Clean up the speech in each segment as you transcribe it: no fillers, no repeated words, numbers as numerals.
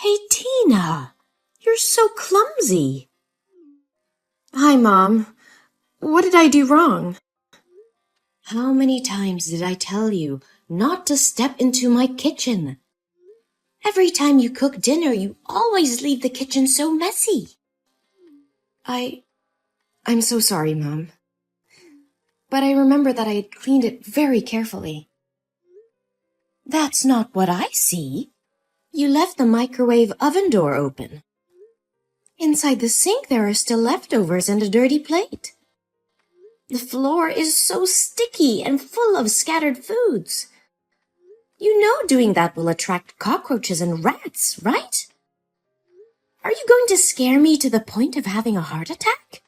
Hey, Tina, you're so clumsy. Hi, Mom. What did I do wrong? How many times did I tell you not to step into my kitchen? Every time you cook dinner, you always leave the kitchen so messy. I'm so sorry, Mom. But I remember that I had cleaned it very carefully. That's not what I see. You left the microwave oven door open. Inside the sink, there are still leftovers and a dirty plate. The floor is so sticky and full of scattered foods. You know doing that will attract cockroaches and rats, right? Are you going to scare me to the point of having a heart attack?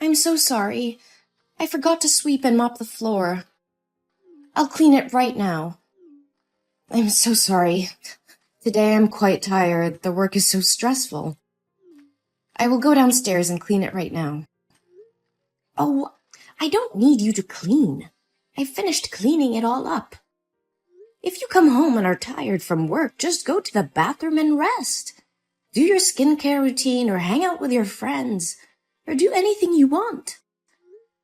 I'm so sorry. I forgot to sweep and mop the floor. I'll clean it right now. I'm so sorry. Today I'm quite tired. The work is so stressful. I will go downstairs and clean it right now. Oh, I don't need you to clean. I finished cleaning it all up. If you come home and are tired from work, just go to the bathroom and rest. Do your skincare routine or hang out with your friends or do anything you want.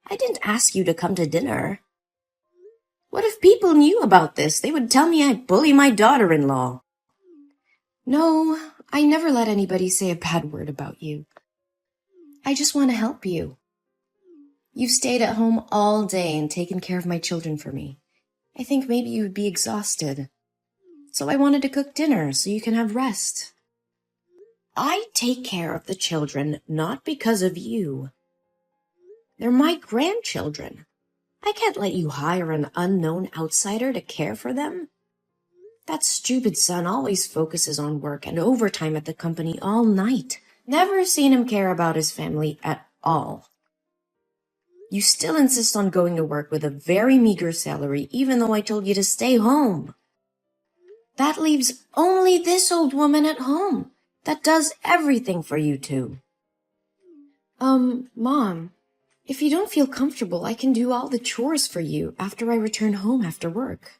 I didn't ask you to come to dinner. What if people knew about this? They would tell me I bully my daughter-in-law. No, I never let anybody say a bad word about you. I just want to help you. You've stayed at home all day and taken care of my children for me. I think maybe you would be exhausted. So I wanted to cook dinner so you can have rest. I take care of the children not because of you. They're my grandchildren. I can't let you hire an unknown outsider to care for them. That stupid son always focuses on work and overtime at the company all night. Never seen him care about his family at all. You still insist on going to work with a very meager salary, even though I told you to stay home. That leaves only this old woman at home that does everything for you two. Mom, if you don't feel comfortable, I can do all the chores for you after I return home after work.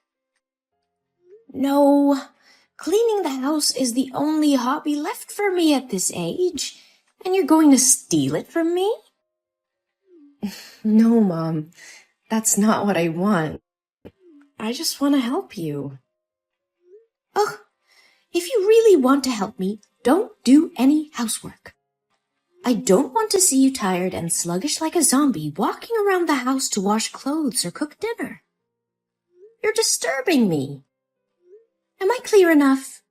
No, cleaning the house is the only hobby left for me at this age, and you're going to steal it from me? No, Mom, that's not what I want. I just want to help you. Ugh, if you really want to help me, don't do any housework. I don't want to see you tired and sluggish like a zombie walking around the house to wash clothes or cook dinner. You're disturbing me. Am I clear enough?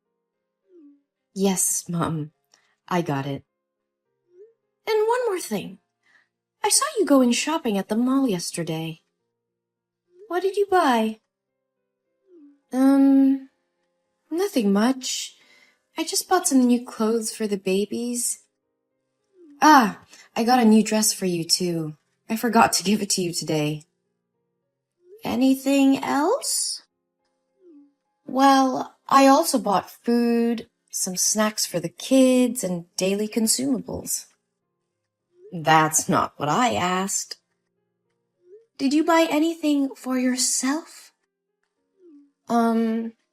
Yes, Mom, I got it. And one more thing. I saw you going shopping at the mall yesterday. What did you buy? Nothing much. I just bought some new clothes for the babies. Ah, I got a new dress for you too. I forgot to give it to you today. Anything else? Well, I also bought food, some snacks for the kids, and daily consumables. That's not what I asked. Did you buy anything for yourself?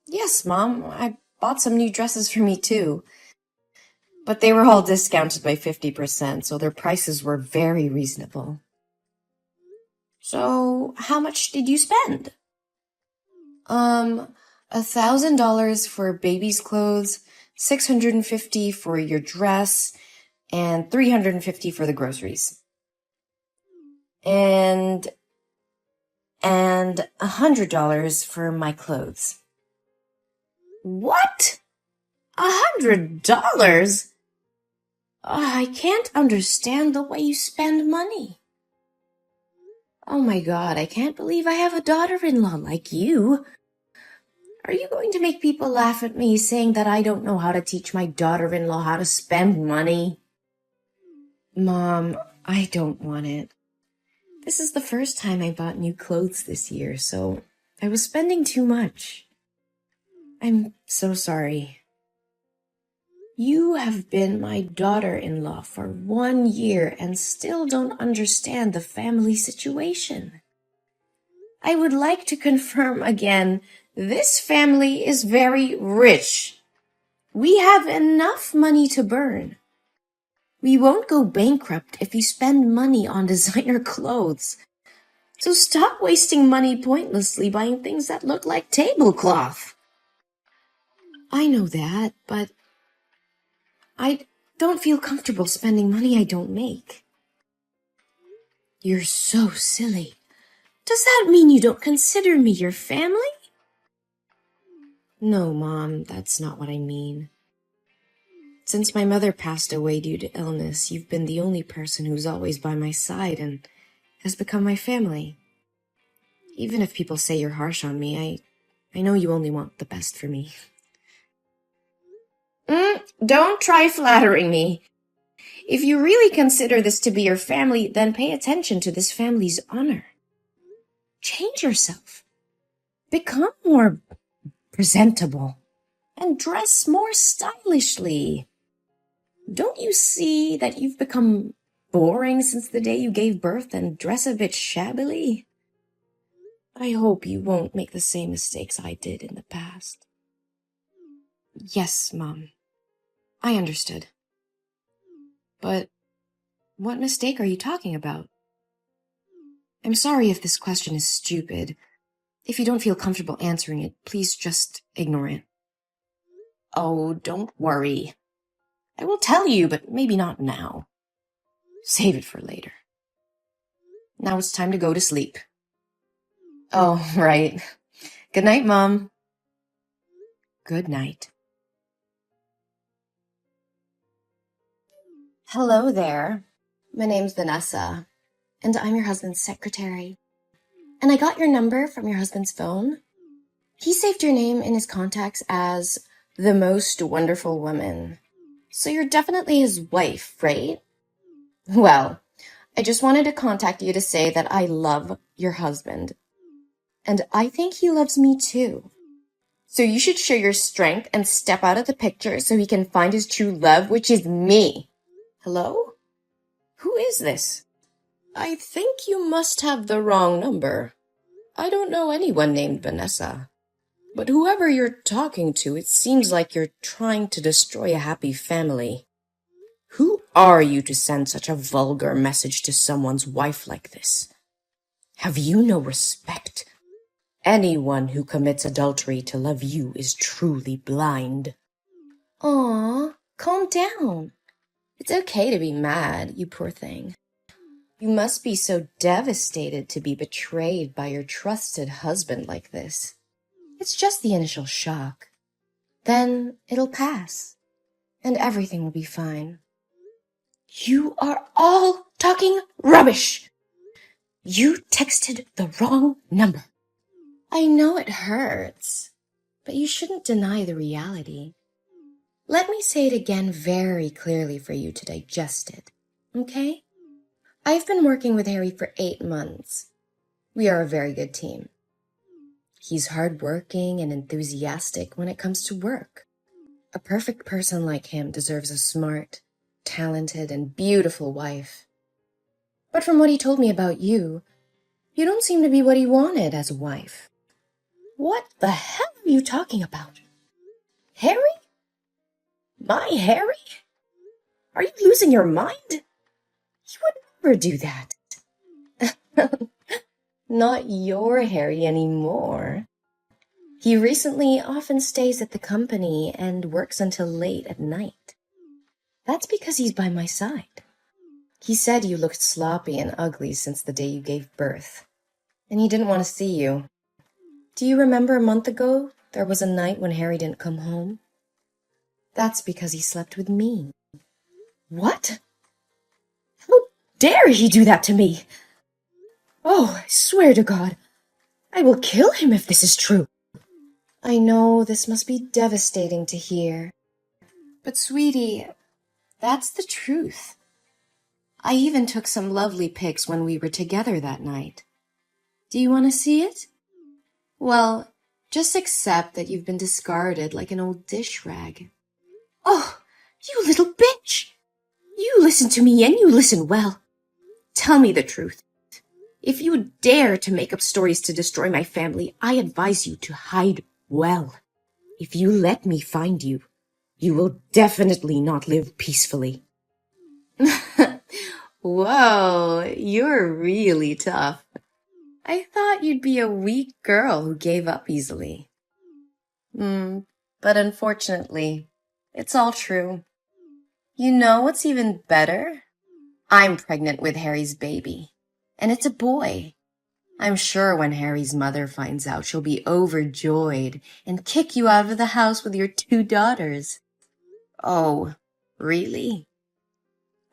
Yes, Mom. I bought some new dresses for me too. But they were all discounted by 50%, so their prices were very reasonable. So, how much did you spend? $1,000 for baby's clothes, $650 for your dress, and $350 for the groceries. And $100 for my clothes. What? $100? I can't understand the way you spend money. Oh my God, I can't believe I have a daughter-in-law like you. Are you going to make people laugh at me saying that I don't know how to teach my daughter-in-law how to spend money? Mom, I don't want it. This is the first time I bought new clothes this year, so I was spending too much. I'm so sorry. You have been my daughter-in-law for 1 year and still don't understand the family situation. I would like to confirm again, this family is very rich. We have enough money to burn. We won't go bankrupt if you spend money on designer clothes. So stop wasting money pointlessly buying things that look like tablecloth. I know that, but I don't feel comfortable spending money I don't make. You're so silly. Does that mean you don't consider me your family? No, Mom, that's not what I mean. Since my mother passed away due to illness, you've been the only person who's always by my side and has become my family. Even if people say you're harsh on me, I know you only want the best for me. Don't try flattering me. If you really consider this to be your family, then pay attention to this family's honor. Change yourself. Become more presentable. And dress more stylishly. Don't you see that you've become boring since the day you gave birth and dress a bit shabbily? I hope you won't make the same mistakes I did in the past. Yes, Mom. I understood. But what mistake are you talking about? I'm sorry if this question is stupid. If you don't feel comfortable answering it, please just ignore it. Oh, don't worry. I will tell you, but maybe not now. Save it for later. Now it's time to go to sleep. Oh, right. Good night, Mom. Good night. Hello there. My name's Vanessa, and I'm your husband's secretary. And I got your number from your husband's phone. He saved your name in his contacts as the most wonderful woman. So you're definitely his wife, right? Well, I just wanted to contact you to say that I love your husband. And I think he loves me too. So you should show your strength and step out of the picture so he can find his true love, which is me. Hello? Who is this? I think you must have the wrong number. I don't know anyone named Vanessa. But whoever you're talking to, it seems like you're trying to destroy a happy family. Who are you to send such a vulgar message to someone's wife like this? Have you no respect? Anyone who commits adultery to love you is truly blind. Aw, calm down. It's okay to be mad, you poor thing. You must be so devastated to be betrayed by your trusted husband like this. It's just the initial shock. Then it'll pass, and everything will be fine. You are all talking rubbish! You texted the wrong number. I know it hurts, but you shouldn't deny the reality. Let me say it again very clearly for you to digest it, okay? I've been working with Harry for 8 months. We are a very good team. He's hardworking and enthusiastic when it comes to work. A perfect person like him deserves a smart, talented, and beautiful wife. But from what he told me about you, you don't seem to be what he wanted as a wife. What the hell are you talking about? Harry? My Harry? Are you losing your mind? He would never do that. Not your Harry anymore. He recently often stays at the company and works until late at night. That's because he's by my side. He said you looked sloppy and ugly since the day you gave birth, and he didn't want to see you. Do you remember a month ago there was a night when Harry didn't come home? That's because he slept with me. What? How dare he do that to me? Oh, I swear to God, I will kill him if this is true. I know this must be devastating to hear. But sweetie, that's the truth. I even took some lovely pics when we were together that night. Do you want to see it? Well, just accept that you've been discarded like an old dish rag. Oh, you little bitch! You listen to me and you listen well. Tell me the truth. If you dare to make up stories to destroy my family, I advise you to hide well. If you let me find you, You will definitely not live peacefully. Whoa, you're really tough. I thought you'd be a weak girl who gave up easily. But unfortunately, it's all true. You know what's even better? I'm pregnant with Harry's baby, and it's a boy. I'm sure when Harry's mother finds out, she'll be overjoyed and kick you out of the house with your 2 daughters. Oh, really?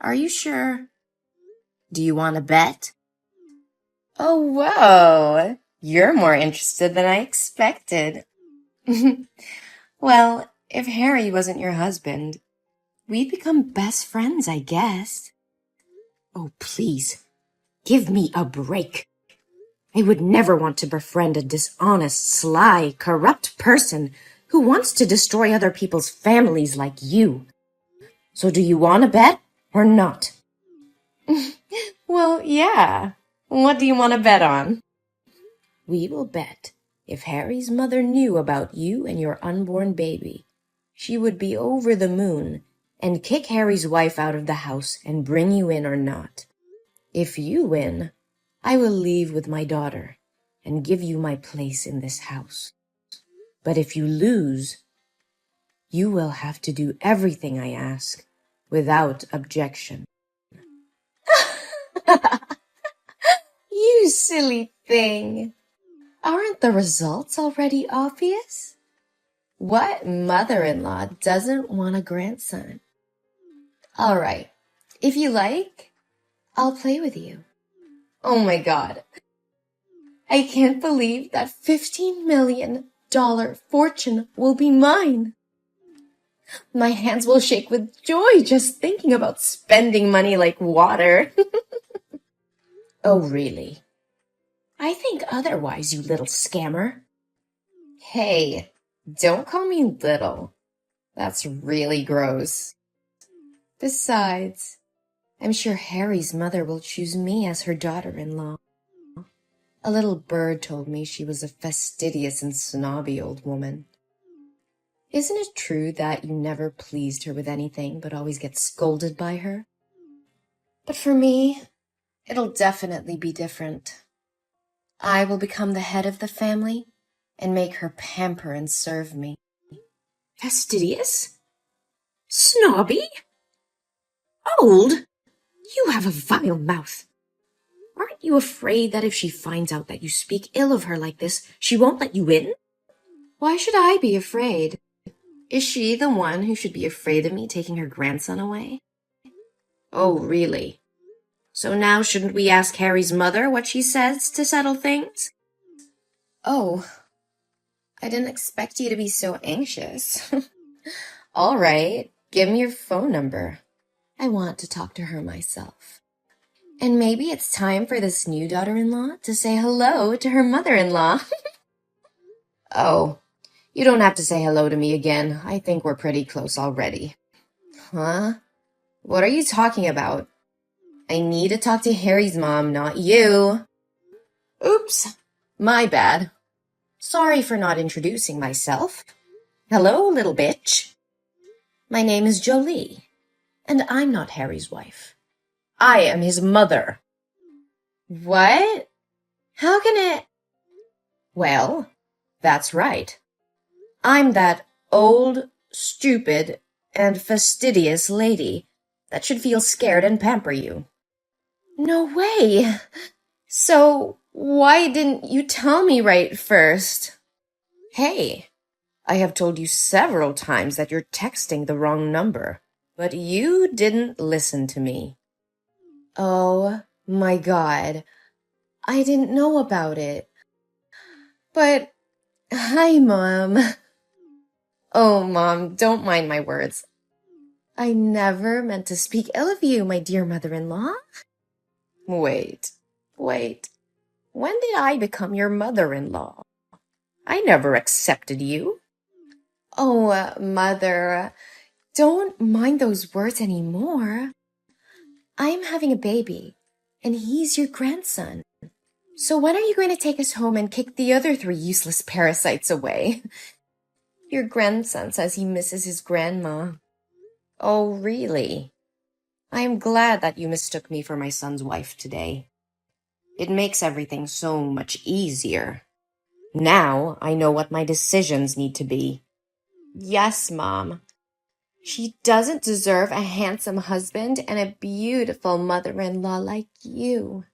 Are you sure? Do you want to bet? Oh, whoa! You're more interested than I expected. Well, if Harry wasn't your husband, we'd become best friends, I guess. Oh, please, give me a break. I would never want to befriend a dishonest, sly, corrupt person who wants to destroy other people's families like you. So do you want to bet or not? Well, yeah. What do you want to bet on? We will bet if Harry's mother knew about you and your unborn baby, she would be over the moon and kick Harry's wife out of the house and bring you in or not. If you win, I will leave with my daughter and give you my place in this house. But if you lose, you will have to do everything I ask without objection. You silly thing. Aren't the results already obvious? What mother-in-law doesn't want a grandson? All right, if you like, I'll play with you. Oh my God. I can't believe that $15 million fortune will be mine. My hands will shake with joy just thinking about spending money like water. Oh, really? I think otherwise, you little scammer. Hey, don't call me little. That's really gross. Besides, I'm sure Harry's mother will choose me as her daughter-in-law. A little bird told me she was a fastidious and snobby old woman. Isn't it true that you never pleased her with anything but always get scolded by her? But for me, it'll definitely be different. I will become the head of the family and make her pamper and serve me. Fastidious? Snobby? Old? You have a vile mouth. Aren't you afraid that if she finds out that you speak ill of her like this, she won't let you in? Why should I be afraid? Is she the one who should be afraid of me taking her grandson away? Oh, really? So now shouldn't we ask Harry's mother what she says to settle things? Oh, I didn't expect you to be so anxious. All right, give me your phone number. I want to talk to her myself. And maybe it's time for this new daughter-in-law to say hello to her mother-in-law. Oh, you don't have to say hello to me again. I think we're pretty close already. Huh? What are you talking about? I need to talk to Harry's mom, not you. Oops, my bad. Sorry for not introducing myself. Hello, little bitch. My name is Jolie, and I'm not Harry's wife. I am his mother. What? How can it? Well, that's right. I'm that old, stupid, and fastidious lady that should feel scared and pamper you. No way! So, why didn't you tell me right first? Hey, I have told you several times that you're texting the wrong number, but you didn't listen to me. Oh my God, I didn't know about it. But, hi, Mom. Oh, Mom, don't mind my words. I never meant to speak ill of you, my dear mother-in-law. Wait. When did I become your mother-in-law? I never accepted you. Oh, Mother, don't mind those words anymore. I'm having a baby, and he's your grandson. So when are you going to take us home and kick the other 3 useless parasites away? Your grandson says he misses his grandma. Oh, really? I am glad that you mistook me for my son's wife today. It makes everything so much easier. Now I know what my decisions need to be. Yes, Mom. She doesn't deserve a handsome husband and a beautiful mother-in-law like you.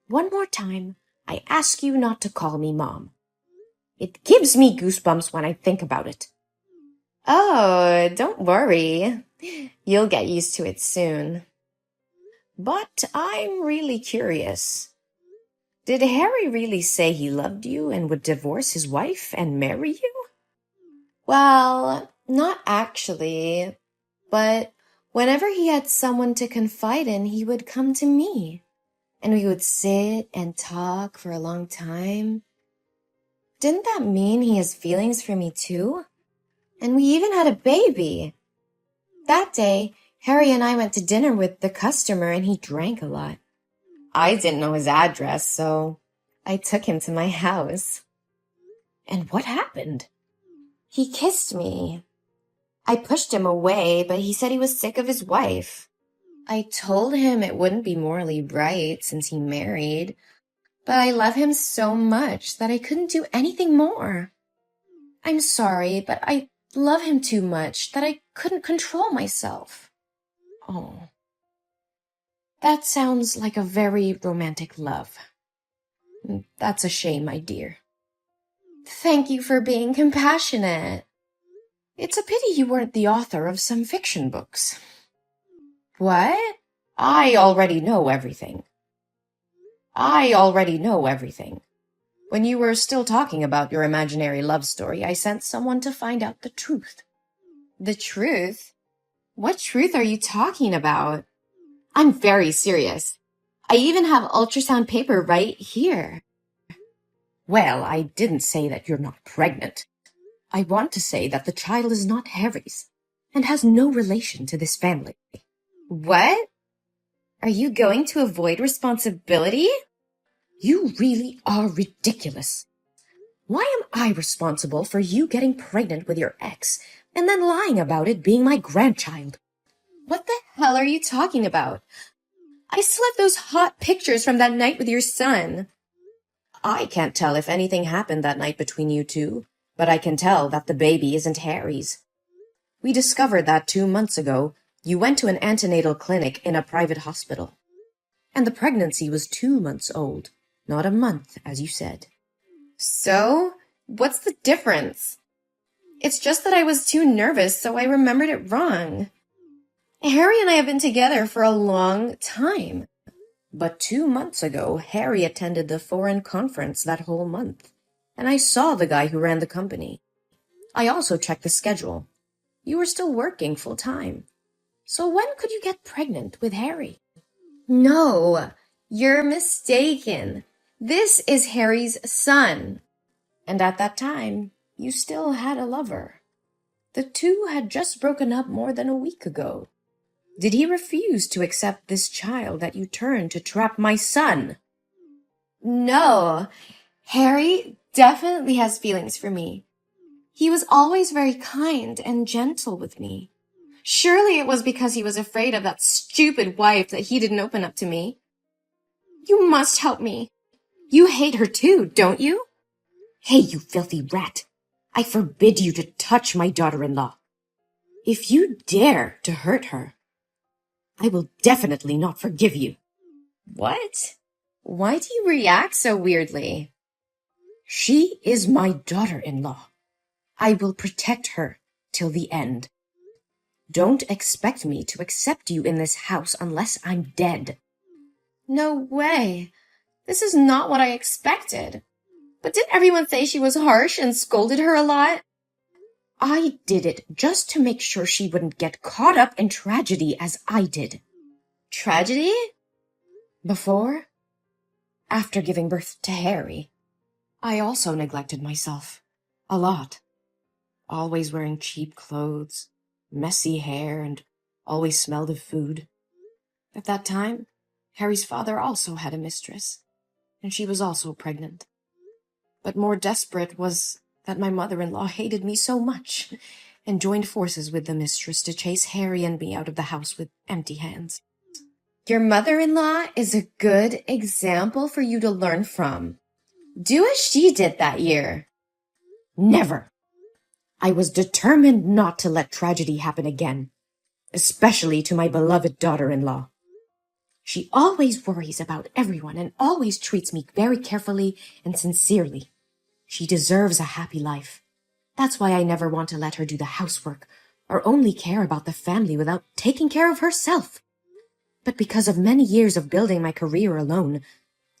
One more time, I ask you not to call me Mom. It gives me goosebumps when I think about it. Oh, don't worry. You'll get used to it soon. But I'm really curious. Did Harry really say he loved you and would divorce his wife and marry you? Well, not actually. But whenever he had someone to confide in, he would come to me. And we would sit and talk for a long time. Didn't that mean he has feelings for me too? And we even had a baby. That day, Harry and I went to dinner with the customer and he drank a lot. I didn't know his address, so I took him to my house. And what happened? He kissed me. I pushed him away, but he said he was sick of his wife. I told him it wouldn't be morally right since he married, but I love him so much that I couldn't do anything more. I'm sorry, but I love him too much that I couldn't control myself. Oh, that sounds like a very romantic love. That's a shame, my dear. Thank you for being compassionate. It's a pity you weren't the author of some fiction books. What? I already know everything. When you were still talking about your imaginary love story, I sent someone to find out the truth. The truth? What truth are you talking about? I'm very serious. I even have ultrasound paper right here. Well, I didn't say that you're not pregnant. I want to say that the child is not Harry's and has no relation to this family. What? Are you going to avoid responsibility? You really are ridiculous. Why am I responsible for you getting pregnant with your ex and then lying about it being my grandchild? What the hell are you talking about? I still have those hot pictures from that night with your son. I can't tell if anything happened that night between you two, but I can tell that the baby isn't Harry's. We discovered that 2 months ago you went to an antenatal clinic in a private hospital. And the pregnancy was 2 months old, not a month, as you said. So, what's the difference? It's just that I was too nervous, so I remembered it wrong. Harry and I have been together for a long time. But 2 months ago, Harry attended the foreign conference that whole month, and I saw the guy who ran the company. I also checked the schedule. You were still working full time. So when could you get pregnant with Harry? No, you're mistaken. This is Harry's son. And at that time, you still had a lover. The two had just broken up more than a week ago. Did he refuse to accept this child that you turned to trap my son? No, Harry definitely has feelings for me. He was always very kind and gentle with me. Surely it was because he was afraid of that stupid wife that he didn't open up to me. You must help me. You hate her too, don't you? Hey, you filthy rat. I forbid you to touch my daughter-in-law. If you dare to hurt her, I will definitely not forgive you. What? Why do you react so weirdly? She is my daughter-in-law. I will protect her till the end. Don't expect me to accept you in this house unless I'm dead. No way. This is not what I expected. But didn't everyone say she was harsh and scolded her a lot? I did it just to make sure she wouldn't get caught up in tragedy as I did. Tragedy? Before? After giving birth to Harry, I also neglected myself. A lot. Always wearing cheap clothes, messy hair, and always smelled of food. At that time, Harry's father also had a mistress, and she was also pregnant. But more desperate was that my mother-in-law hated me so much and joined forces with the mistress to chase Harry and me out of the house with empty hands. Your mother-in-law is a good example for you to learn from. Do as she did that year. Never. I was determined not to let tragedy happen again, especially to my beloved daughter-in-law. She always worries about everyone and always treats me very carefully and sincerely. She deserves a happy life. That's why I never want to let her do the housework or only care about the family without taking care of herself. But because of many years of building my career alone,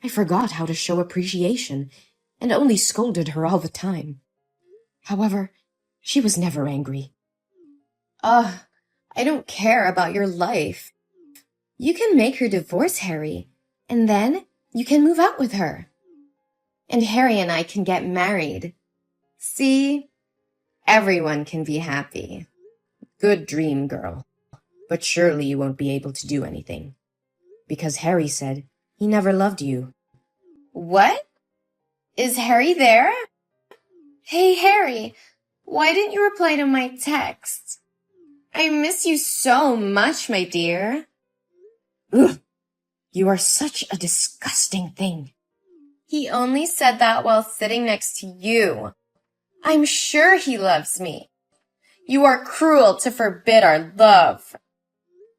I forgot how to show appreciation and only scolded her all the time. However, she was never angry. I don't care about your life. You can make her divorce Harry, and then you can move out with her. And Harry and I can get married. See? Everyone can be happy. Good dream, girl. But surely you won't be able to do anything. Because Harry said he never loved you. What? Is Harry there? Hey, Harry, why didn't you reply to my text? I miss you so much, my dear. Ugh, you are such a disgusting thing. He only said that while sitting next to you. I'm sure he loves me. You are cruel to forbid our love.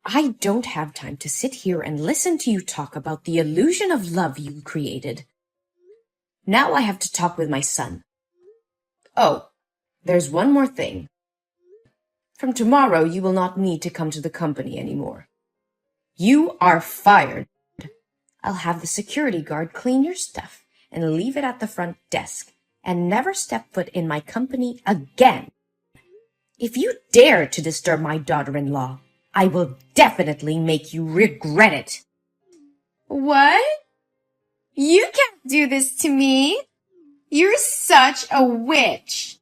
I don't have time to sit here and listen to you talk about the illusion of love you created. Now I have to talk with my son. Oh, there's one more thing. From tomorrow, you will not need to come to the company anymore. You are fired. I'll have the security guard clean your stuff and leave it at the front desk and never step foot in my company again. If you dare to disturb my daughter-in-law, I will definitely make you regret it. What? You can't do this to me. You're such a witch.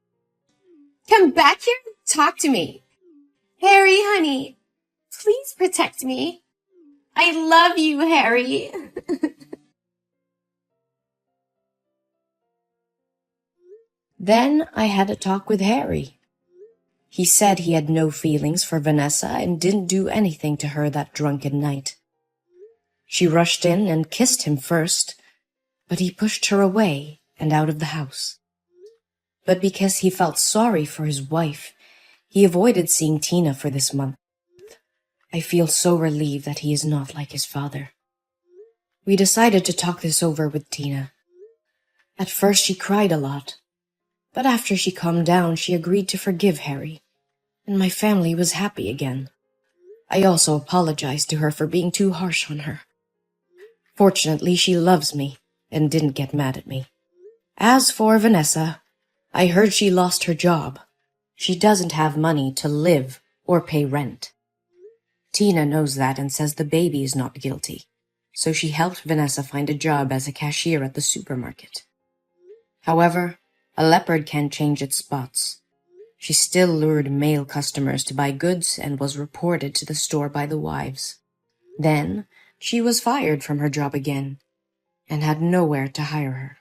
Come back here and talk to me. Harry, honey, please protect me. I love you, Harry. Then I had a talk with Harry. He said he had no feelings for Vanessa and didn't do anything to her that drunken night. She rushed in and kissed him first, but he pushed her away and out of the house. But because he felt sorry for his wife, he avoided seeing Tina for this month. I feel so relieved that he is not like his father. We decided to talk this over with Tina. At first she cried a lot, but after she calmed down, she agreed to forgive Harry, and my family was happy again. I also apologized to her for being too harsh on her. Fortunately, she loves me and didn't get mad at me. As for Vanessa, I heard she lost her job. She doesn't have money to live or pay rent. Tina knows that and says the baby is not guilty, so she helped Vanessa find a job as a cashier at the supermarket. However, a leopard can't change its spots. She still lured male customers to buy goods and was reported to the store by the wives. Then she was fired from her job again and had nowhere to hire her.